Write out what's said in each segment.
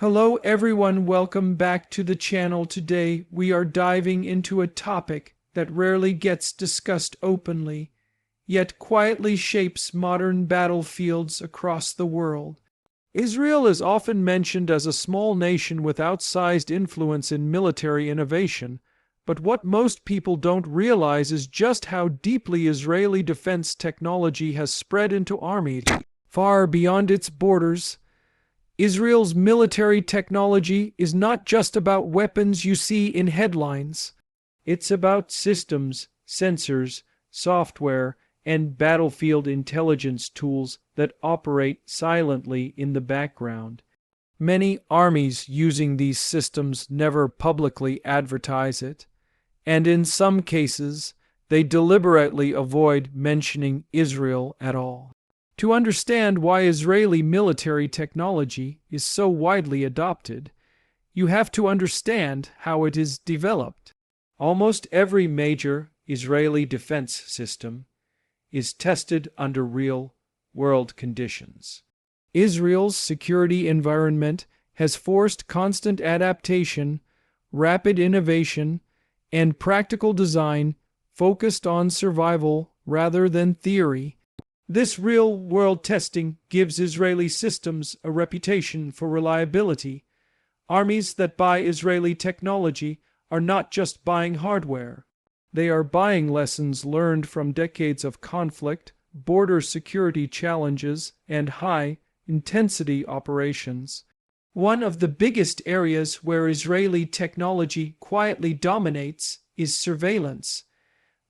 Hello everyone, welcome back to the channel. Today we are diving into a topic that rarely gets discussed openly, yet quietly shapes modern battlefields across the world. Israel is often mentioned as a small nation with outsized influence in military innovation, but what most people don't realize is just how deeply Israeli defense technology has spread into armies far beyond its borders. Israel's military technology is not just about weapons you see in headlines. It's about systems, sensors, software, and battlefield intelligence tools that operate silently in the background. Many armies using these systems never publicly advertise it, and in some cases, they deliberately avoid mentioning Israel at all. To understand why Israeli military technology is so widely adopted, you have to understand how it is developed. Almost every major Israeli defense system is tested under real-world conditions. Israel's security environment has forced constant adaptation, rapid innovation, and practical design focused on survival rather than theory. This real-world testing gives Israeli systems a reputation for reliability. Armies that buy Israeli technology are not just buying hardware. They are buying lessons learned from decades of conflict, border security challenges, and high-intensity operations. One of the biggest areas where Israeli technology quietly dominates is surveillance.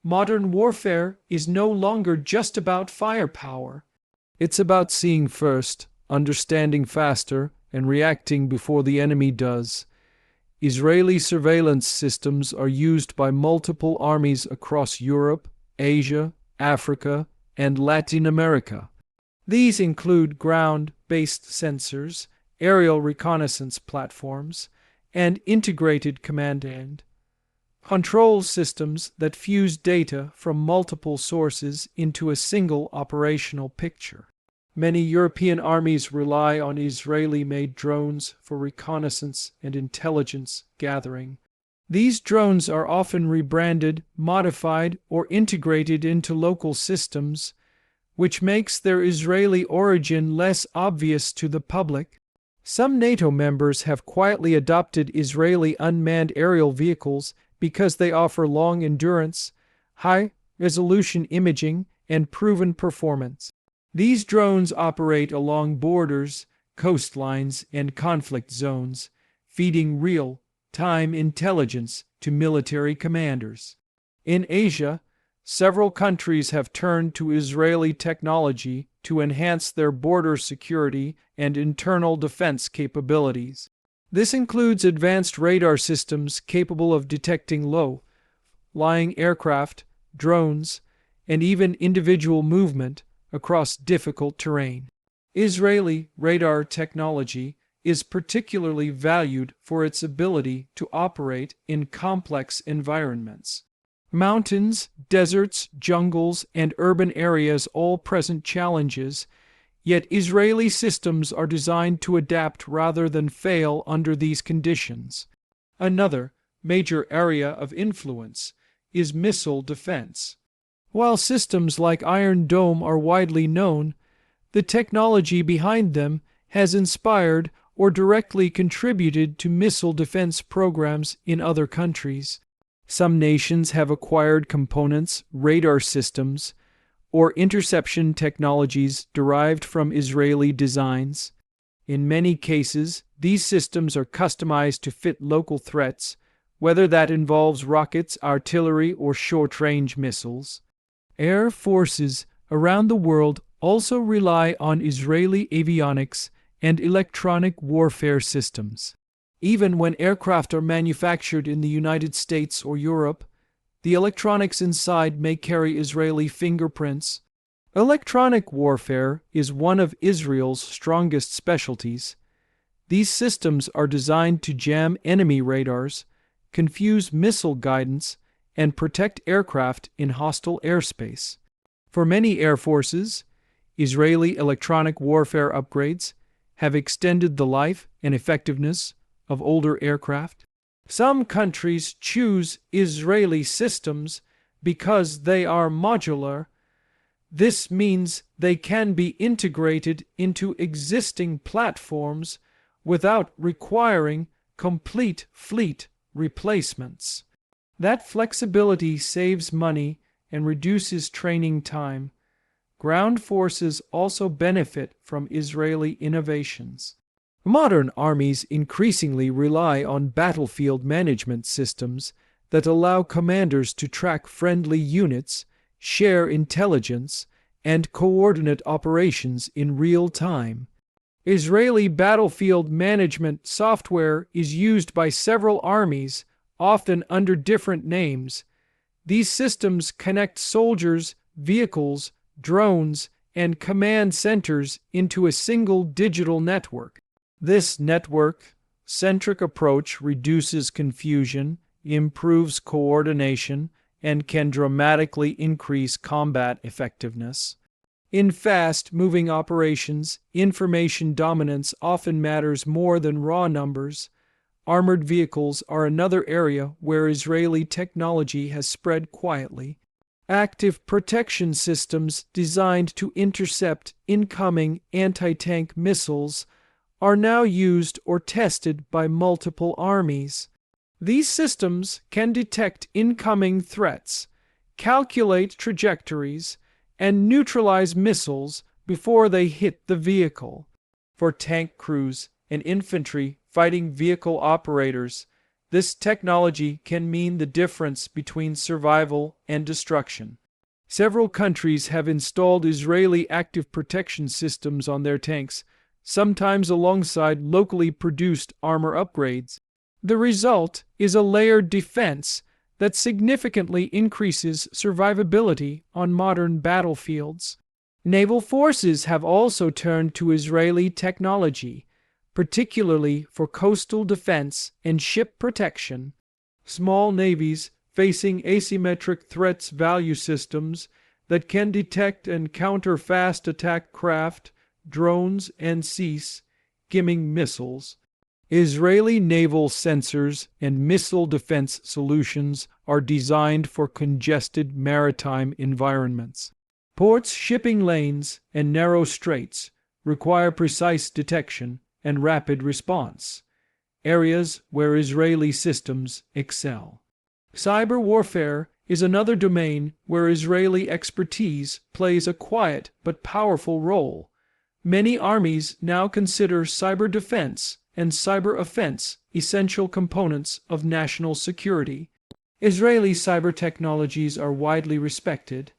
Modern warfare is no longer just about firepower. It's about seeing first, understanding faster, and reacting before the enemy does. Israeli surveillance systems are used by multiple armies across Europe, Asia, Africa, and Latin America. These include ground-based sensors, aerial reconnaissance platforms, and integrated command and control systems that fuse data from multiple sources into a single operational picture. Many European armies rely on Israeli-made drones for reconnaissance and intelligence gathering. These drones are often rebranded, modified, or integrated into local systems, which makes their Israeli origin less obvious to the public. Some NATO members have quietly adopted Israeli unmanned aerial vehicles because they offer long endurance, high-resolution imaging, and proven performance. These drones operate along borders, coastlines, and conflict zones, feeding real-time intelligence to military commanders. In Asia, several countries have turned to Israeli technology to enhance their border security and internal defense capabilities. This includes advanced radar systems capable of detecting low-lying aircraft, drones, and even individual movement across difficult terrain. Israeli radar technology is particularly valued for its ability to operate in complex environments. Mountains, deserts, jungles, and urban areas all present challenges, yet Israeli systems are designed to adapt rather than fail under these conditions. Another major area of influence is missile defense. While systems like Iron Dome are widely known, the technology behind them has inspired or directly contributed to missile defense programs in other countries. Some nations have acquired components, radar systems, or interception technologies derived from Israeli designs. In many cases, these systems are customized to fit local threats, whether that involves rockets, artillery, or short-range missiles. Air forces around the world also rely on Israeli avionics and electronic warfare systems. Even when aircraft are manufactured in the United States or Europe, the electronics inside may carry Israeli fingerprints. Electronic warfare is one of Israel's strongest specialties. These systems are designed to jam enemy radars, confuse missile guidance, and protect aircraft in hostile airspace. For many air forces, Israeli electronic warfare upgrades have extended the life and effectiveness of older aircraft. Some countries choose Israeli systems because they are modular. This means they can be integrated into existing platforms without requiring complete fleet replacements. That flexibility saves money and reduces training time. Ground forces also benefit from Israeli innovations. Modern armies increasingly rely on battlefield management systems that allow commanders to track friendly units, share intelligence, and coordinate operations in real time. Israeli battlefield management software is used by several armies, often under different names. These systems connect soldiers, vehicles, drones, and command centers into a single digital network. This network-centric approach reduces confusion, improves coordination, and can dramatically increase combat effectiveness. In fast-moving operations, information dominance often matters more than raw numbers. Armored vehicles are another area where Israeli technology has spread quietly. Active protection systems designed to intercept incoming anti-tank missiles are now used or tested by multiple armies. These systems can detect incoming threats, calculate trajectories, and neutralize missiles before they hit the vehicle. For tank crews and infantry fighting vehicle operators, this technology can mean the difference between survival and destruction. Several countries have installed Israeli active protection systems on their tanks, sometimes alongside locally produced armor upgrades. The result is a layered defense that significantly increases survivability on modern battlefields. Naval forces have also turned to Israeli technology, particularly for coastal defense and ship protection. Small navies facing asymmetric threats value systems that can detect and counter fast attack craft, drones, and sea-skimming missiles. Israeli naval sensors and missile defense solutions are designed for congested maritime environments. Ports, shipping lanes, and narrow straits require precise detection and rapid response, areas where Israeli systems excel. Cyber warfare is another domain where Israeli expertise plays a quiet but powerful role. Many armies now consider cyber defense and cyber offense essential components of national security. Israeli cyber technologies are widely respected,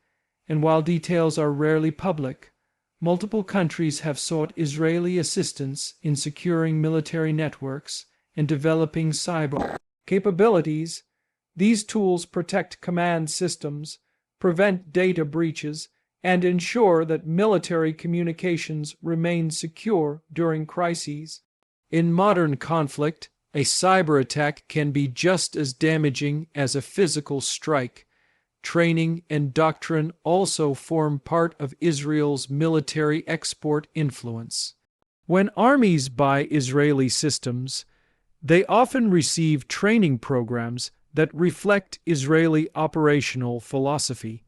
and while details are rarely public, multiple countries have sought Israeli assistance in securing military networks and developing cyber capabilities. These tools protect command systems, prevent data breaches, and ensure that military communications remain secure during crises. In modern conflict, a cyber attack can be just as damaging as a physical strike. Training and doctrine also form part of Israel's military export influence. When armies buy Israeli systems, they often receive training programs that reflect Israeli operational philosophy.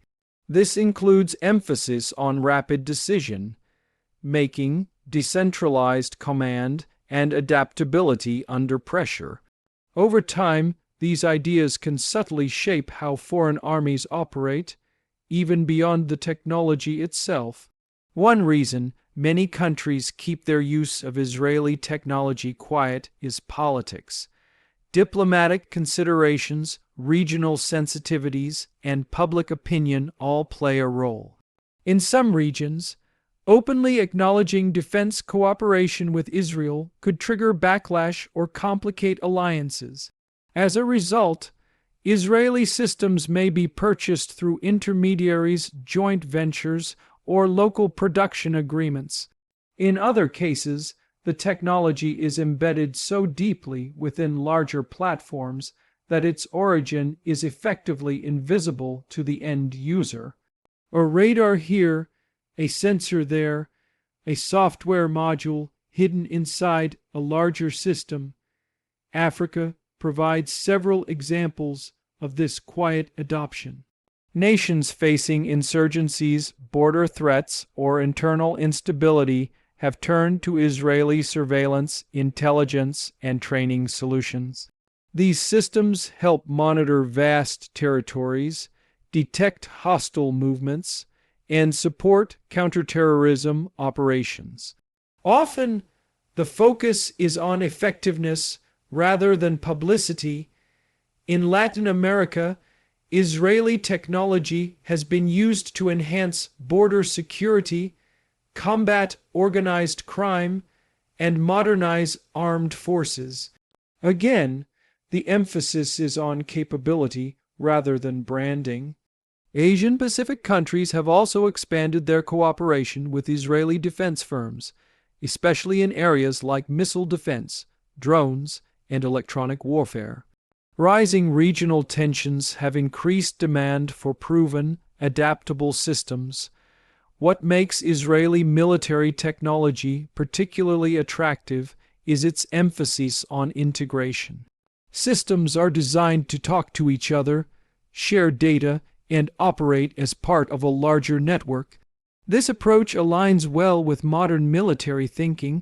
This includes emphasis on rapid decision-making, decentralized command, and adaptability under pressure. Over time, these ideas can subtly shape how foreign armies operate, even beyond the technology itself. One reason many countries keep their use of Israeli technology quiet is politics. Diplomatic considerations, regional sensitivities, and public opinion all play a role. In some regions, openly acknowledging defense cooperation with Israel could trigger backlash or complicate alliances. As a result, Israeli systems may be purchased through intermediaries, joint ventures, or local production agreements. In other cases, the technology is embedded so deeply within larger platforms that its origin is effectively invisible to the end user. A radar here, a sensor there, a software module hidden inside a larger system. Africa provides several examples of this quiet adoption. Nations facing insurgencies, border threats, or internal instability have turned to Israeli surveillance, intelligence, and training solutions. These systems help monitor vast territories, detect hostile movements, and support counterterrorism operations. Often, the focus is on effectiveness rather than publicity. In Latin America, Israeli technology has been used to enhance border security, combat organized crime, and modernize armed forces. Again, the emphasis is on capability rather than branding. Asian Pacific countries have also expanded their cooperation with Israeli defense firms, especially in areas like missile defense, drones, and electronic warfare. Rising regional tensions have increased demand for proven, adaptable systems. What makes Israeli military technology particularly attractive is its emphasis on integration. Systems are designed to talk to each other, share data, and operate as part of a larger network. This approach aligns well with modern military thinking,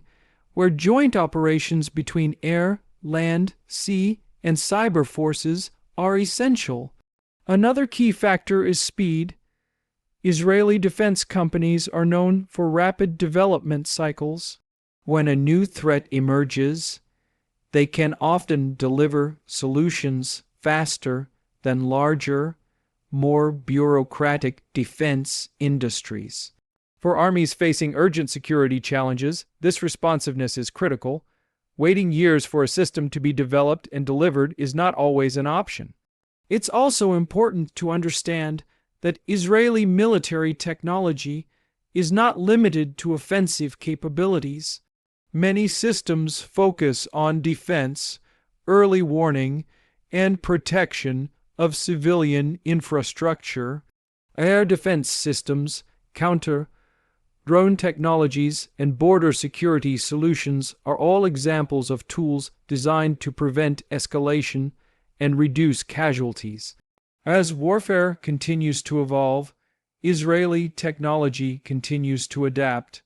where joint operations between air, land, sea, and cyber forces are essential. Another key factor is speed. Israeli defense companies are known for rapid development cycles. When a new threat emerges, they can often deliver solutions faster than larger, more bureaucratic defense industries. For armies facing urgent security challenges, this responsiveness is critical. Waiting years for a system to be developed and delivered is not always an option. It's also important to understand that Israeli military technology is not limited to offensive capabilities. Many systems focus on defense, early warning, and protection of civilian infrastructure. Air defense systems, drone technologies, and border security solutions are all examples of tools designed to prevent escalation and reduce casualties. As warfare continues to evolve, Israeli technology continues to adapt.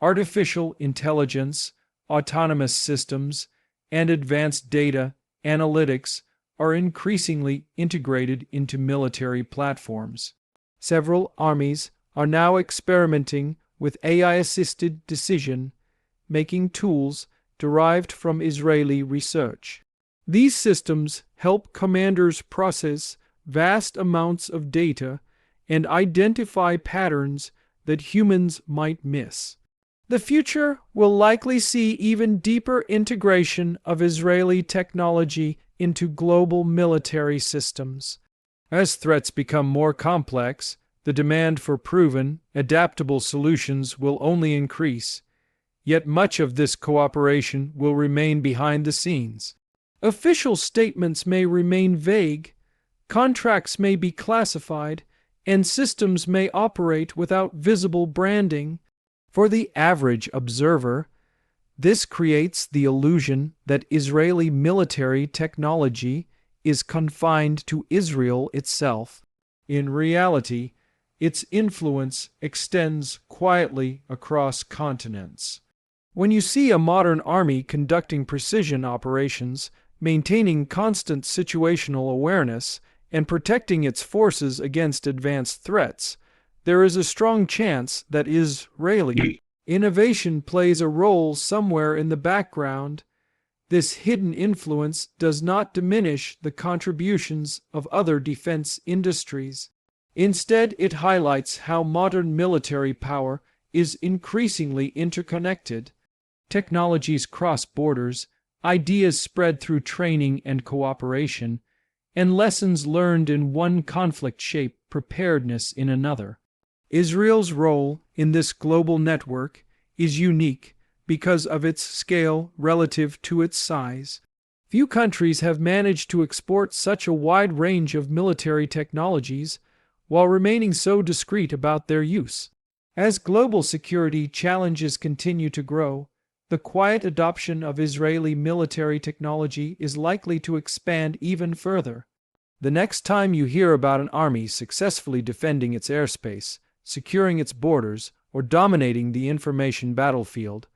Artificial intelligence, autonomous systems, and advanced data analytics are increasingly integrated into military platforms. Several armies are now experimenting with AI-assisted decision-making tools derived from Israeli research. These systems help commanders process vast amounts of data and identify patterns that humans might miss. The future will likely see even deeper integration of Israeli technology into global military systems. As threats become more complex, the demand for proven, adaptable solutions will only increase, yet much of this cooperation will remain behind the scenes. Official statements may remain vague, contracts may be classified, and systems may operate without visible branding. For the average observer, this creates the illusion that Israeli military technology is confined to Israel itself. In reality, its influence extends quietly across continents. When you see a modern army conducting precision operations, maintaining constant situational awareness, and protecting its forces against advanced threats, there is a strong chance that Israeli innovation plays a role somewhere in the background. This hidden influence does not diminish the contributions of other defense industries. Instead, it highlights how modern military power is increasingly interconnected. Technologies cross borders, ideas spread through training and cooperation, and lessons learned in one conflict shape preparedness in another. Israel's role in this global network is unique because of its scale relative to its size. Few countries have managed to export such a wide range of military technologies while remaining so discreet about their use. As global security challenges continue to grow, The quiet adoption of Israeli military technology is likely to expand even further. The next time you hear about an army successfully defending its airspace, securing its borders, or dominating the information battlefield,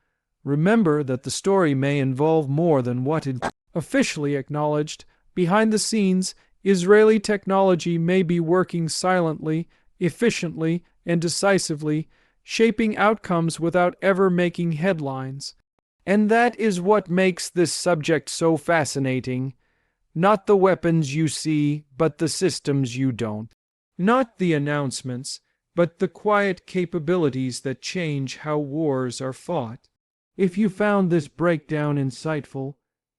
remember that the story may involve more than what is officially acknowledged. Behind the scenes, Israeli technology may be working silently, efficiently, and decisively, shaping outcomes without ever making headlines. And that is what makes this subject so fascinating. Not the weapons you see, but the systems you don't. Not the announcements, but the quiet capabilities that change how wars are fought. If you found this breakdown insightful,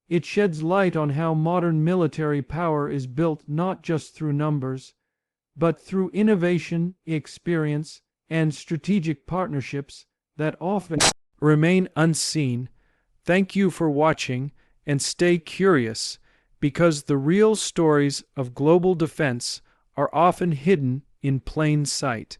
it sheds light on how modern military power is built not just through numbers, but through innovation, experience, and strategic partnerships that often remain unseen. Thank you for watching, and stay curious, because the real stories of global defense are often hidden in plain sight.